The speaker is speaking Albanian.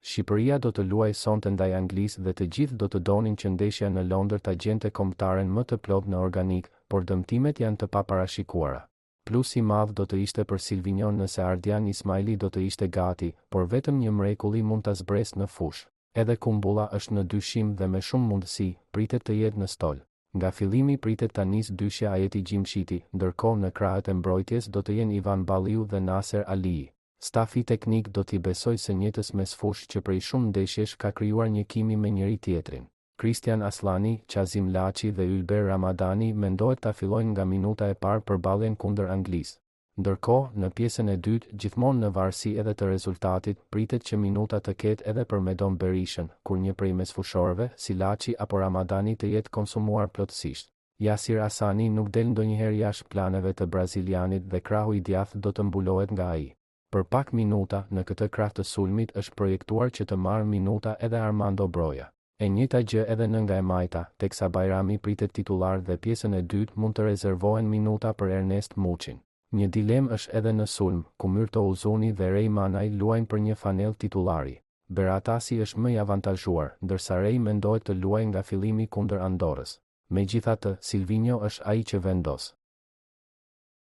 Shqipëria do të luajë sonte ndaj Anglisë dhe të gjithë do të donin që ndeshja në Londër ta gjente kombëtaren më të plotë në organik, por dëmtimet janë të paparashikuara. Plusi i madh do të ishte për Silvinjon nëse Ardian Ismaili do të ishte gati, por vetëm një mrekulli mund ta zbresë në fushë. Edhe Kumbulla është në dyshim dhe me shumë mundësi, pritet të jetë në stol. Nga fillimi pritet ta nisë dyshja Ajeti Gjimshiti, ndërkohë në krahët e mbrojtjes do të jenë Ivan Balliu dhe Naser Alii. Stafi teknik do t'i besoj së njëjtës mes fushë që prej shumë ndeshjesh ka krijuar një kimi me njëri tjetrin. Kristian Aslani, Qazim Laçi dhe Ylber Ramadani mendohet ta fillojnë nga minuta e parë përballjen kundër Anglisë. Ndërkohë, në pjesën e dytë, gjithmonë në varësi edhe të rezultatit, pritet që minuta të ketë edhe për Medon Berishën, kur një prej mesfushorëve, si Laçi apo Ramadani të jetë konsumuar plotësisht. Yasir Asani nuk del ndonjëherë jashtë planeve të brazilianit dhe krahu i djathtë do të mbulohet nga ai. Për pak minuta, në këtë krah të sulmit është projektuar që të marrë minuta edhe Armando Broja. E njëjta gjë edhe në nga e majta, teksa Bajrami pritet titullar dhe pjesën e dytë mund të rezervohen minuta për Ernest Muçin. Një dilem është edhe në sulm, ku Myrto Uzuni dhe Rej Manaj luajnë për një fanell titulari. Beratasi është më i avantazhuar, ndërsa Rej mendohet të luajë nga fillimi kundër Andorrës. Megjithatë, Silvinjo është ai që vendos.